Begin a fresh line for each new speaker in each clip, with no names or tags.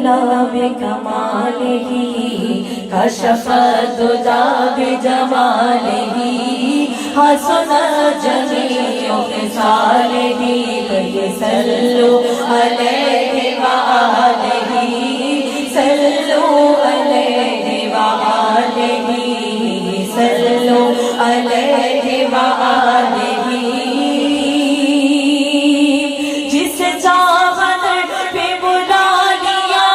اللولا بکمالہ کشف الدجی بجمالہ حسن جمیع خصالہ صلوا علیہ وآلہ صلوا علیہ وآلہ صلوا علیہ وآلہ جس چاہت پہ بلا لیا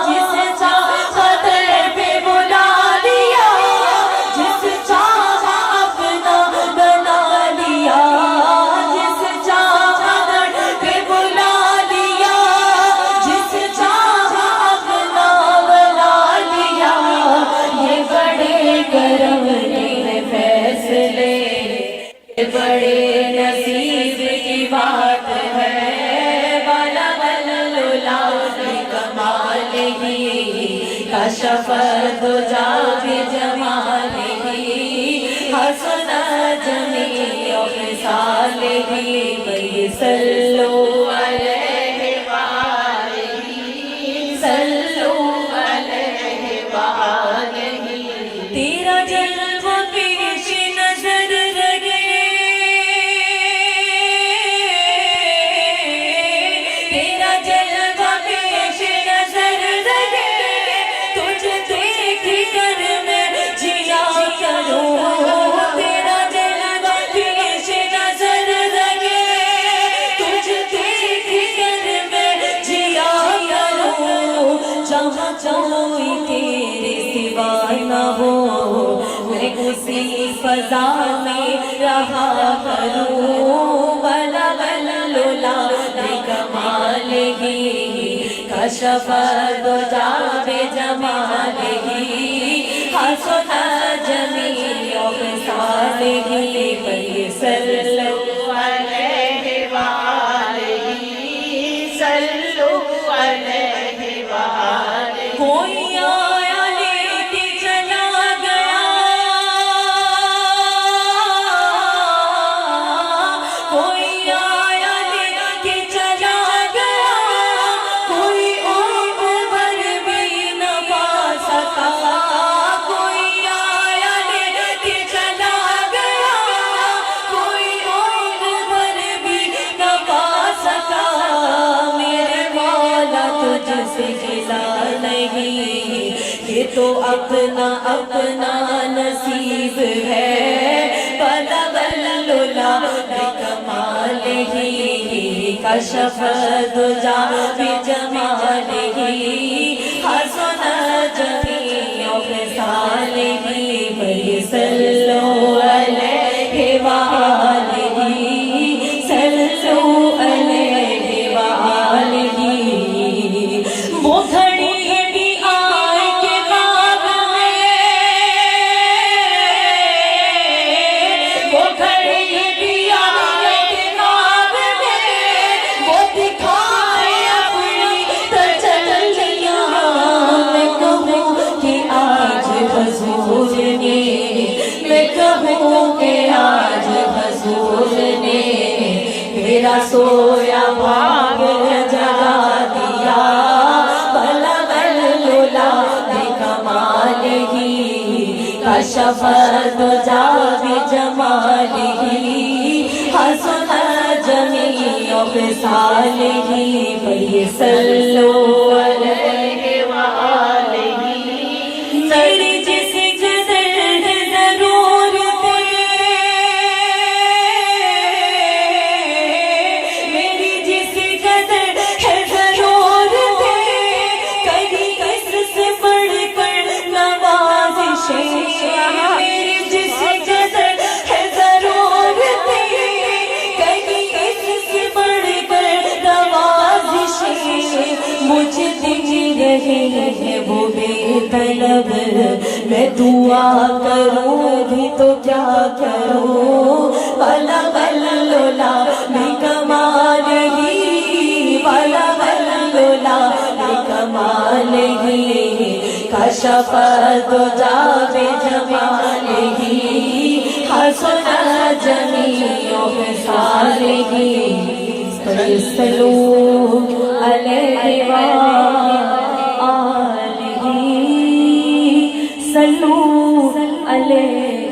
جس چاہت پہ بلا لیا جس چاہ اپنا بنا لیا جس چاہت پہ بلا لیا جس چاہ اپنا بنا لیا یہ بڑے کرم کے فیصلے بڑے نصیب کی بات ہے بلغ اللولا بکمالہ کشف الدجی بجمالہ حسن جمیع خصالہ صلوا علیہ وآلہ صلوا علیہ وآلہ تیرا جلوہ پیش نظر لگے تیرا جلوہ پیش نظر لگے تجھ دیکھ کر میں جیا کروں تیرا جلوہ پیش نظر لگے تجھ دیکھ کر میں جیا کروں جہاں کوئی تیرے سوا نہ ہو میں اسی فضا میں رہا کروں بلغ اللولا بکمالہ کشف الدجی بجمالہ حسن جمیع خصالہ صلوا علیہ وآلہ صلوا علیہ وآلہ کوئی آیا لے کے چلا گیا کوئی آیا لے کے چلا گیا کوئی عمر بھی نہ پا سکا کوئی آیا لے کے چلا گیا کوئی عمر بھی نہ پا سکا میرے مولا تجھ سے گلا نہیں یہ تو اپنا اپنا نصیب ہے بلغ اللولا بکمالہ کشف الدجی بجمالہ حسن جمیع خصالہ صلوا علیہ وآلہ صلوا علیہ وآلہ وہ گھڑی بھی آئے کے بعد میں وہ گھڑی بھی آئے کے بعد میں وہ دکھائے اپنی تجلیاں میں کہوں کہ آج حضور نے میں کہوں کہ آج حضور نے میرا سویا بھاگ جگا دیا بلغ اللولا بکمالہ کشف الدجی بجمالہ حسن جمیع خصالہ صلوا علیہ وآلہ میری جس قدر ضرورت میری جس قدر ہے ضرورت کہیں اس سے بڑھ کر نوازش میری جس قدر ہے ضرورت کہیں اس سے بڑھ کر نوازش مجھے دل رہے ہیں وہ بے طلب میں دعا کروں بھی تو کیا کروں بلغ اللولا بکمالہ بلغ اللولا بکمالہ کشف الدجی بجمالہ حسن جمیع خصالہ صلوا علیہ وآلہ صلو علیہ